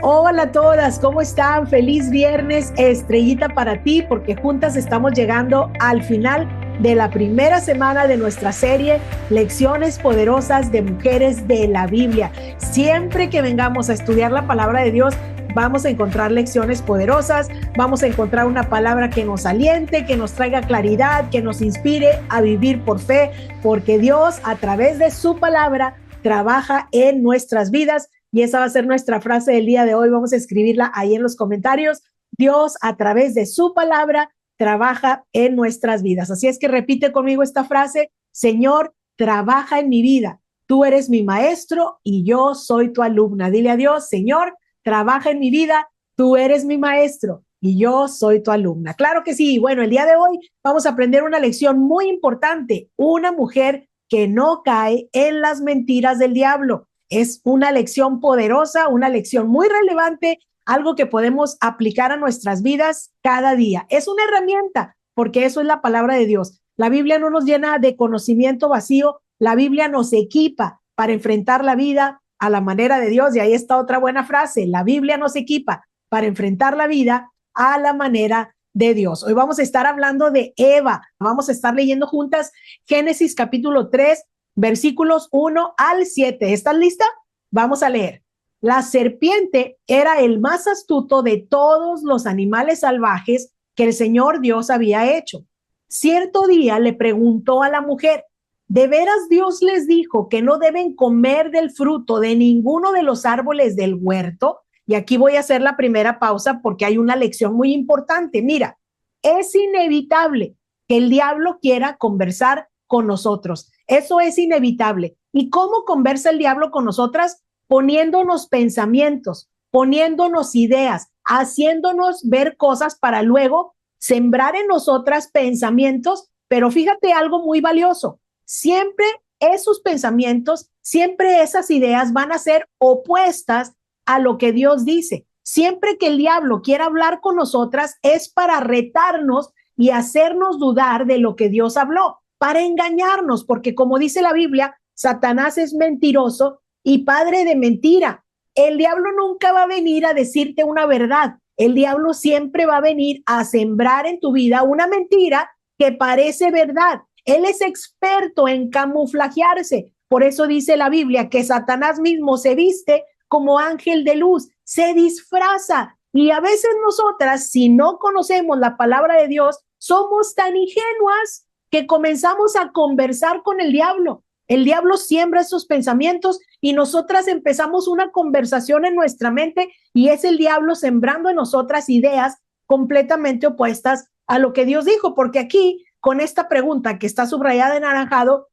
Hola a todas, ¿cómo están? Feliz viernes, estrellita para ti, porque juntas estamos llegando al final de la primera semana de nuestra serie Lecciones Poderosas de Mujeres de la Biblia. Siempre que vengamos a estudiar la palabra de Dios, vamos a encontrar lecciones poderosas, vamos a encontrar una palabra que nos aliente, que nos traiga claridad, que nos inspire a vivir por fe, porque Dios a través de su palabra trabaja en nuestras vidas. Y esa va a ser nuestra frase del día de hoy. Vamos a escribirla ahí en los comentarios. Dios, a través de su palabra, trabaja en nuestras vidas. Así es que repite conmigo esta frase: Señor, trabaja en mi vida. Tú eres mi maestro y yo soy tu alumna. Dile a Dios: Señor, trabaja en mi vida. Tú eres mi maestro y yo soy tu alumna. Claro que sí. Bueno, el día de hoy vamos a aprender una lección muy importante. Una mujer que no cae en las mentiras del diablo. Es una lección poderosa, una lección muy relevante, algo que podemos aplicar a nuestras vidas cada día. Es una herramienta, porque eso es la palabra de Dios. La Biblia no nos llena de conocimiento vacío, la Biblia nos equipa para enfrentar la vida a la manera de Dios. Y ahí está otra buena frase: la Biblia nos equipa para enfrentar la vida a la manera de Dios. Hoy vamos a estar hablando de Eva. Vamos a estar leyendo juntas Génesis capítulo 3, versículos 1 al 7. ¿Estás lista? Vamos a leer. La serpiente era el más astuto de todos los animales salvajes que el Señor Dios había hecho. Cierto día le preguntó a la mujer: ¿de veras Dios les dijo que no deben comer del fruto de ninguno de los árboles del huerto? Y aquí voy a hacer la primera pausa porque hay una lección muy importante. Mira, es inevitable que el diablo quiera conversar con nosotros. Eso es inevitable. ¿Y cómo conversa el diablo con nosotras? Poniéndonos pensamientos, poniéndonos ideas, haciéndonos ver cosas para luego sembrar en nosotras pensamientos. Pero fíjate algo muy valioso: siempre esos pensamientos, siempre esas ideas van a ser opuestas a lo que Dios dice. Siempre que el diablo quiera hablar con nosotras es para retarnos y hacernos dudar de lo que Dios habló, para engañarnos, porque como dice la Biblia, Satanás es mentiroso y padre de mentira. El diablo nunca va a venir a decirte una verdad. El diablo siempre va a venir a sembrar en tu vida una mentira que parece verdad. Él es experto en camuflajearse. Por eso dice la Biblia que Satanás mismo se viste como ángel de luz, se disfraza. Y a veces nosotras, si no conocemos la palabra de Dios, somos tan ingenuas que comenzamos a conversar con el diablo. El diablo siembra esos pensamientos y nosotras empezamos una conversación en nuestra mente, y es el diablo sembrando en nosotras ideas completamente opuestas a lo que Dios dijo. Porque aquí, con esta pregunta que está subrayada en anaranjado,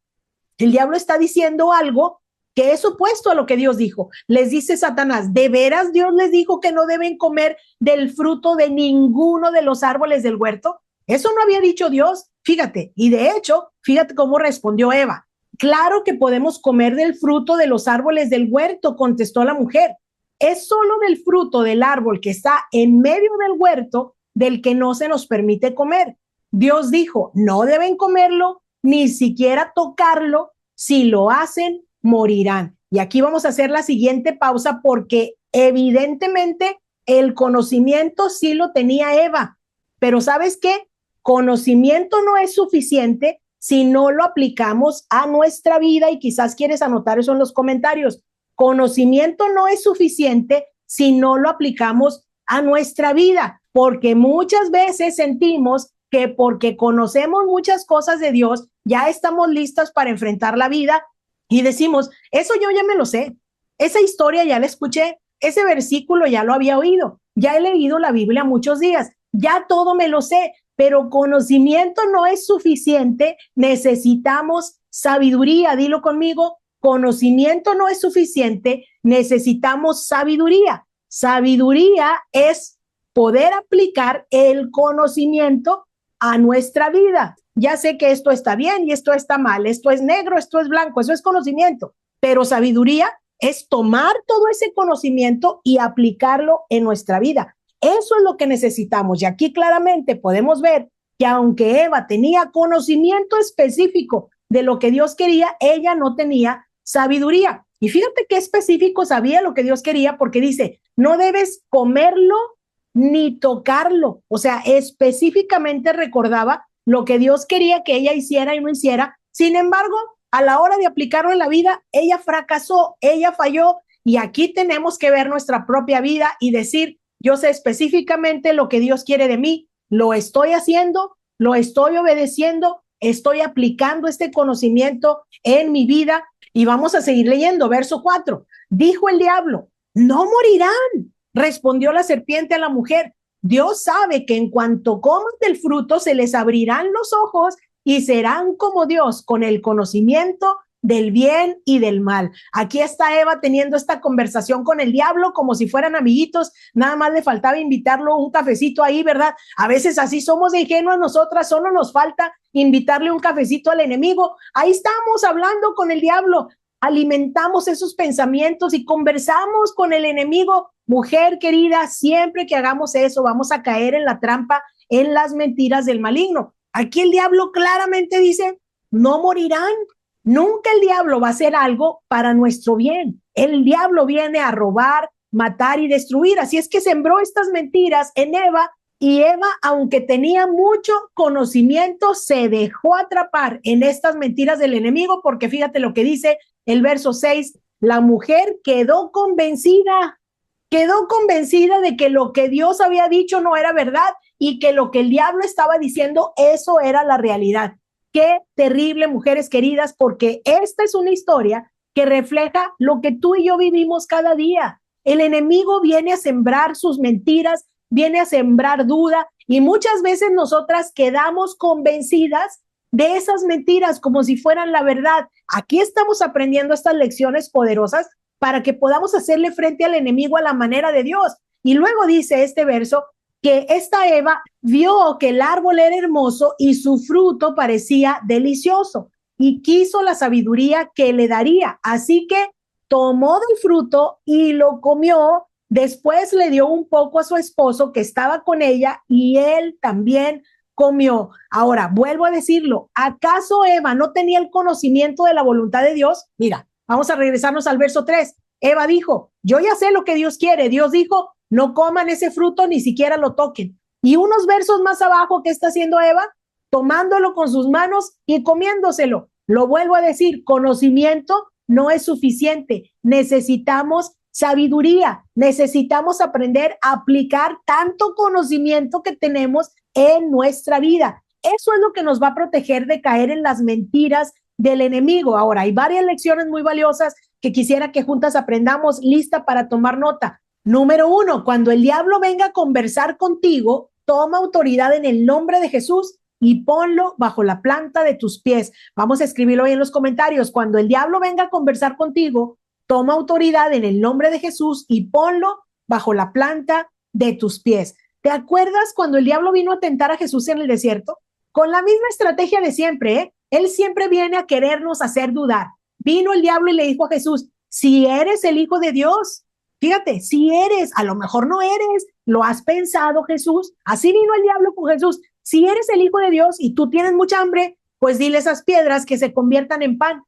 el diablo está diciendo algo que es opuesto a lo que Dios dijo. Les dice Satanás: ¿de veras Dios les dijo que no deben comer del fruto de ninguno de los árboles del huerto? Eso no había dicho Dios. Fíjate, y de hecho, fíjate cómo respondió Eva. Claro que podemos comer del fruto de los árboles del huerto, contestó la mujer. Es solo del fruto del árbol que está en medio del huerto del que no se nos permite comer. Dios dijo: no deben comerlo, ni siquiera tocarlo. Si lo hacen, morirán. Y aquí vamos a hacer la siguiente pausa, porque evidentemente el conocimiento sí lo tenía Eva. Pero ¿sabes qué? Conocimiento no es suficiente si no lo aplicamos a nuestra vida, y quizás quieres anotar eso en los comentarios. Conocimiento no es suficiente si no lo aplicamos a nuestra vida, porque muchas veces sentimos que porque conocemos muchas cosas de Dios, ya estamos listas para enfrentar la vida y decimos: eso yo ya me lo sé, esa historia ya la escuché, ese versículo ya lo había oído, ya he leído la Biblia muchos días, ya todo me lo sé. Pero conocimiento no es suficiente, necesitamos sabiduría. Dilo conmigo: conocimiento no es suficiente, necesitamos sabiduría. Sabiduría es poder aplicar el conocimiento a nuestra vida. Ya sé que esto está bien y esto está mal, esto es negro, esto es blanco, eso es conocimiento, pero sabiduría es tomar todo ese conocimiento y aplicarlo en nuestra vida. Eso es lo que necesitamos. Y aquí claramente podemos ver que aunque Eva tenía conocimiento específico de lo que Dios quería, ella no tenía sabiduría. Y fíjate qué específico sabía lo que Dios quería, porque dice, no debes comerlo ni tocarlo. O sea, específicamente recordaba lo que Dios quería que ella hiciera y no hiciera. Sin embargo, a la hora de aplicarlo en la vida, ella fracasó, ella falló. Y aquí tenemos que ver nuestra propia vida y decir, yo sé específicamente lo que Dios quiere de mí, lo estoy haciendo, lo estoy obedeciendo, estoy aplicando este conocimiento en mi vida. Y vamos a seguir leyendo, verso 4. Dijo el diablo, no morirán. Respondió la serpiente a la mujer, Dios sabe que en cuanto coman del fruto se les abrirán los ojos y serán como Dios con el conocimiento del bien y del mal. Aquí está Eva teniendo esta conversación con el diablo como si fueran amiguitos, nada más le faltaba invitarlo un cafecito ahí, ¿verdad? A veces así somos de ingenuas nosotras, solo nos falta invitarle un cafecito al enemigo. Ahí estamos hablando con el diablo, alimentamos esos pensamientos y conversamos con el enemigo. Mujer querida, siempre que hagamos eso vamos a caer en la trampa, en las mentiras del maligno. Aquí el diablo claramente dice, no morirán. Nunca el diablo va a hacer algo para nuestro bien. El diablo viene a robar, matar y destruir. Así es que sembró estas mentiras en Eva y Eva, aunque tenía mucho conocimiento, se dejó atrapar en estas mentiras del enemigo, porque fíjate lo que dice el verso 6, la mujer quedó convencida de que lo que Dios había dicho no era verdad y que lo que el diablo estaba diciendo, eso era la realidad. Qué terrible, mujeres queridas, porque esta es una historia que refleja lo que tú y yo vivimos cada día. El enemigo viene a sembrar sus mentiras, viene a sembrar duda y muchas veces nosotras quedamos convencidas de esas mentiras como si fueran la verdad. Aquí estamos aprendiendo estas lecciones poderosas para que podamos hacerle frente al enemigo a la manera de Dios. Y luego dice este verso que esta Eva vio que el árbol era hermoso y su fruto parecía delicioso y quiso la sabiduría que le daría. Así que tomó del fruto y lo comió. Después le dio un poco a su esposo que estaba con ella y él también comió. Ahora, vuelvo a decirlo, ¿acaso Eva no tenía el conocimiento de la voluntad de Dios? Mira, vamos a regresarnos al verso 3. Eva dijo, yo ya sé lo que Dios quiere. Dios dijo, no coman ese fruto, ni siquiera lo toquen. Y unos versos más abajo, ¿qué está haciendo Eva? Tomándolo con sus manos y comiéndoselo. Lo vuelvo a decir, conocimiento no es suficiente. Necesitamos sabiduría, necesitamos aprender a aplicar tanto conocimiento que tenemos en nuestra vida. Eso es lo que nos va a proteger de caer en las mentiras del enemigo. Ahora, hay varias lecciones muy valiosas que quisiera que juntas aprendamos, lista para tomar nota. Número 1, cuando el diablo venga a conversar contigo, toma autoridad en el nombre de Jesús y ponlo bajo la planta de tus pies. Vamos a escribirlo ahí en los comentarios. Cuando el diablo venga a conversar contigo, toma autoridad en el nombre de Jesús y ponlo bajo la planta de tus pies. ¿Te acuerdas cuando el diablo vino a tentar a Jesús en el desierto? Con la misma estrategia de siempre, ¿eh? Él siempre viene a querernos hacer dudar. Vino el diablo y le dijo a Jesús, si eres el Hijo de Dios, fíjate, si eres, a lo mejor no eres, lo has pensado, Jesús. Así vino el diablo con Jesús. Si eres el Hijo de Dios y tú tienes mucha hambre, pues dile a esas piedras que se conviertan en pan.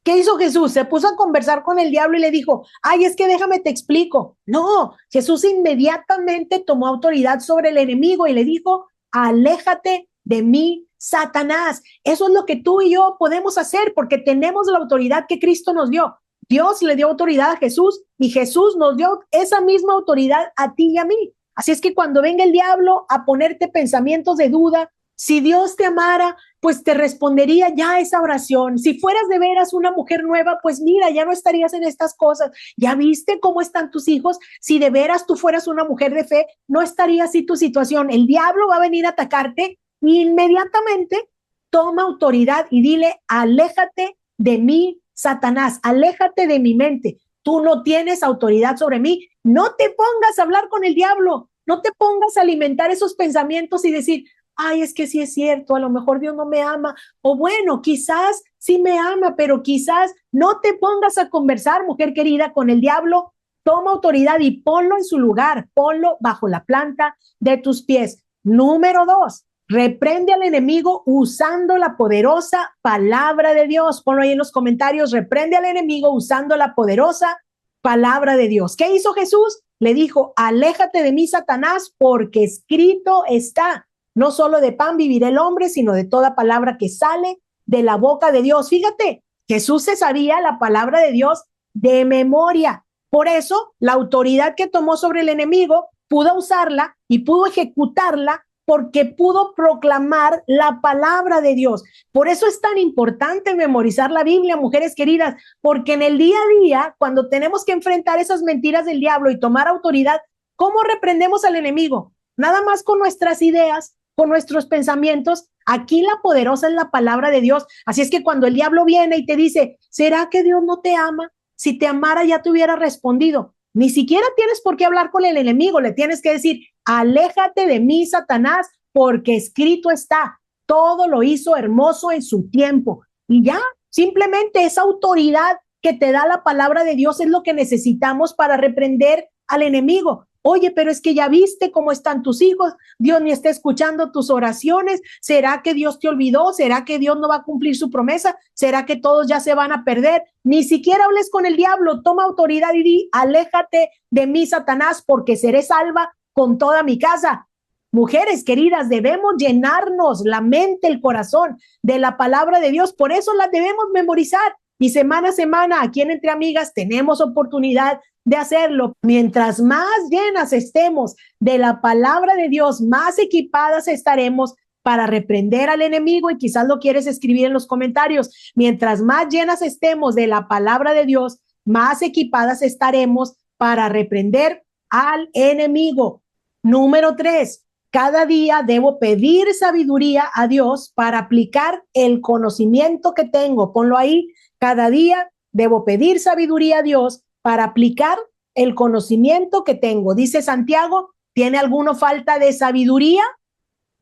¿Qué hizo Jesús? Se puso a conversar con el diablo y le dijo, ay, es que déjame te explico. No, Jesús inmediatamente tomó autoridad sobre el enemigo y le dijo, aléjate de mí, Satanás. Eso es lo que tú y yo podemos hacer porque tenemos la autoridad que Cristo nos dio. Dios le dio autoridad a Jesús y Jesús nos dio esa misma autoridad a ti y a mí. Así es que cuando venga el diablo a ponerte pensamientos de duda, si Dios te amara, pues te respondería ya esa oración. Si fueras de veras una mujer nueva, pues mira, ya no estarías en estas cosas. ¿Ya viste cómo están tus hijos? Si de veras tú fueras una mujer de fe, no estaría así tu situación. El diablo va a venir a atacarte y inmediatamente toma autoridad y dile, aléjate de mí, Satanás, aléjate de mi mente. Tú no tienes autoridad sobre mí. No te pongas a hablar con el diablo. No te pongas a alimentar esos pensamientos y decir, ay, es que sí es cierto, a lo mejor Dios no me ama, o bueno, quizás sí me ama, pero quizás no te pongas a conversar, mujer querida, con el diablo. Toma autoridad y ponlo en su lugar, ponlo bajo la planta de tus pies. Número 2, Reprende al enemigo usando la poderosa palabra de Dios. Ponlo ahí en los comentarios. Reprende al enemigo usando la poderosa palabra de Dios. ¿Qué hizo Jesús? Le dijo, aléjate de mí, Satanás, porque escrito está, no solo de pan vivirá el hombre, sino de toda palabra que sale de la boca de Dios. Fíjate, Jesús se sabía la palabra de Dios de memoria. Por eso, la autoridad que tomó sobre el enemigo pudo usarla y pudo ejecutarla porque pudo proclamar la palabra de Dios. Por eso es tan importante memorizar la Biblia, mujeres queridas, porque en el día a día, cuando tenemos que enfrentar esas mentiras del diablo y tomar autoridad, ¿cómo reprendemos al enemigo? Nada más con nuestras ideas, con nuestros pensamientos. Aquí la poderosa es la palabra de Dios. Así es que cuando el diablo viene y te dice, ¿será que Dios no te ama? Si te amara ya te hubiera respondido. Ni siquiera tienes por qué hablar con el enemigo, le tienes que decir, aléjate de mí, Satanás, porque escrito está, todo lo hizo hermoso en su tiempo. Y ya, simplemente esa autoridad que te da la palabra de Dios es lo que necesitamos para reprender al enemigo. Oye, pero es que ya viste cómo están tus hijos, Dios ni está escuchando tus oraciones, ¿será que Dios te olvidó? ¿Será que Dios no va a cumplir su promesa? ¿Será que todos ya se van a perder? Ni siquiera hables con el diablo, toma autoridad y di, aléjate de mí, Satanás, porque seré salva con toda mi casa. Mujeres queridas, debemos llenarnos la mente, el corazón de la palabra de Dios, por eso la debemos memorizar. Y semana a semana, aquí en Entre Amigas, tenemos oportunidad de hacerlo. Mientras más llenas estemos de la palabra de Dios, más equipadas estaremos para reprender al enemigo, y quizás lo quieres escribir en los comentarios. Mientras más llenas estemos de la palabra de Dios, más equipadas estaremos para reprender al enemigo. Número 3, cada día debo pedir sabiduría a Dios para aplicar el conocimiento que tengo. Ponlo ahí, cada día debo pedir sabiduría a Dios para aplicar el conocimiento que tengo. Dice Santiago, ¿tiene alguno falta de sabiduría?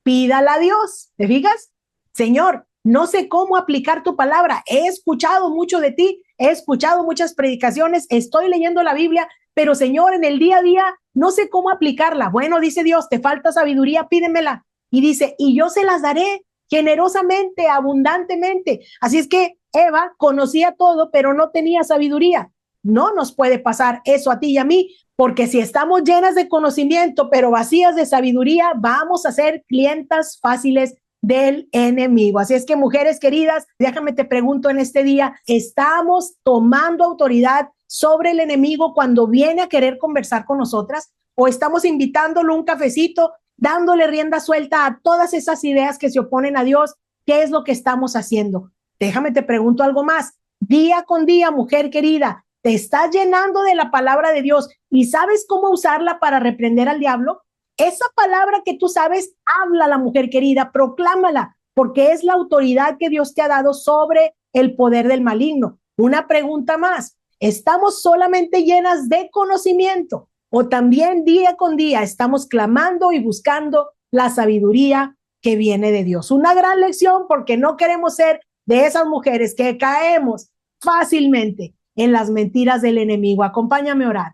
Pídala a Dios. ¿Te fijas? Señor, no sé cómo aplicar tu palabra. He escuchado mucho de ti, he escuchado muchas predicaciones, estoy leyendo la Biblia, pero Señor, en el día a día no sé cómo aplicarla. Bueno, dice Dios, te falta sabiduría, pídemela. Y dice, y yo se las daré generosamente, abundantemente. Así es que Eva conocía todo, pero no tenía sabiduría. No nos puede pasar eso a ti y a mí, porque si estamos llenas de conocimiento, pero vacías de sabiduría, vamos a ser clientas fáciles del enemigo. Así es que, mujeres queridas, déjame te pregunto en este día, ¿estamos tomando autoridad sobre el enemigo cuando viene a querer conversar con nosotras? ¿O estamos invitándolo a un cafecito, dándole rienda suelta a todas esas ideas que se oponen a Dios? ¿Qué es lo que estamos haciendo? Déjame te pregunto algo más. Día con día, mujer querida, ¿te estás llenando de la palabra de Dios y sabes cómo usarla para reprender al diablo? Esa palabra que tú sabes, háblala, mujer querida, proclámala, porque es la autoridad que Dios te ha dado sobre el poder del maligno. Una pregunta más, ¿estamos solamente llenas de conocimiento o también día con día estamos clamando y buscando la sabiduría que viene de Dios? Una gran lección, porque no queremos ser de esas mujeres que caemos fácilmente en las mentiras del enemigo. Acompáñame a orar.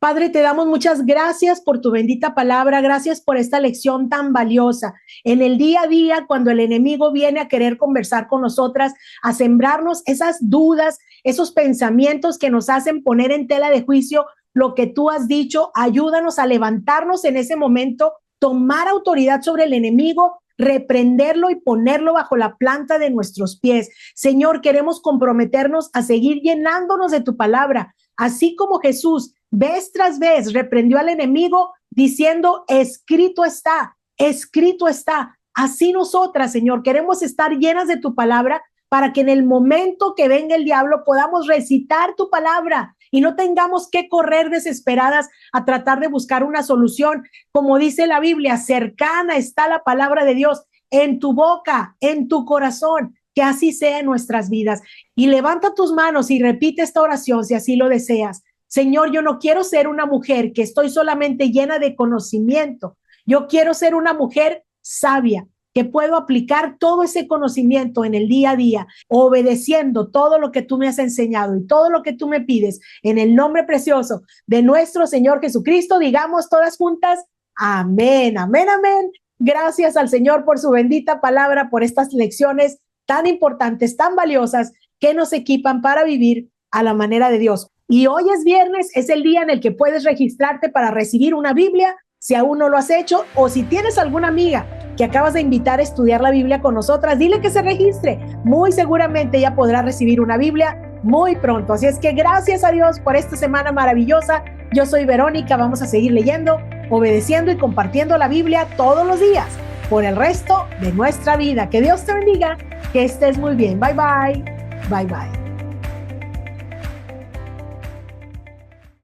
Padre, te damos muchas gracias por tu bendita palabra, gracias por esta lección tan valiosa. En el día a día, cuando el enemigo viene a querer conversar con nosotras, a sembrarnos esas dudas, esos pensamientos que nos hacen poner en tela de juicio lo que tú has dicho, ayúdanos a levantarnos en ese momento, tomar autoridad sobre el enemigo, reprenderlo y ponerlo bajo la planta de nuestros pies. Señor, queremos comprometernos a seguir llenándonos de tu palabra, así como Jesús vez tras vez reprendió al enemigo diciendo, escrito está, escrito está. Así nosotras, Señor, queremos estar llenas de tu palabra para que en el momento que venga el diablo podamos recitar tu palabra y no tengamos que correr desesperadas a tratar de buscar una solución. Como dice la Biblia, cercana está la palabra de Dios en tu boca, en tu corazón. Que así sea en nuestras vidas. Y levanta tus manos y repite esta oración si así lo deseas. Señor, yo no quiero ser una mujer que estoy solamente llena de conocimiento. Yo quiero ser una mujer sabia, que puedo aplicar todo ese conocimiento en el día a día, obedeciendo todo lo que tú me has enseñado y todo lo que tú me pides. En el nombre precioso de nuestro Señor Jesucristo, digamos todas juntas, amén, amén, amén Gracias al Señor por su bendita palabra, por estas lecciones tan importantes, tan valiosas, que nos equipan para vivir a la manera de Dios. Y hoy es viernes, es el día en el que puedes registrarte para recibir una Biblia, si aún no lo has hecho, o si tienes alguna amiga que acabas de invitar a estudiar la Biblia con nosotras, dile que se registre. Muy seguramente ella podrá recibir una Biblia muy pronto. Así es que gracias a Dios por esta semana maravillosa. Yo soy Verónica, vamos a seguir leyendo, obedeciendo y compartiendo la Biblia todos los días por el resto de nuestra vida. Que Dios te bendiga, que estés muy bien. Bye, bye. Bye, bye.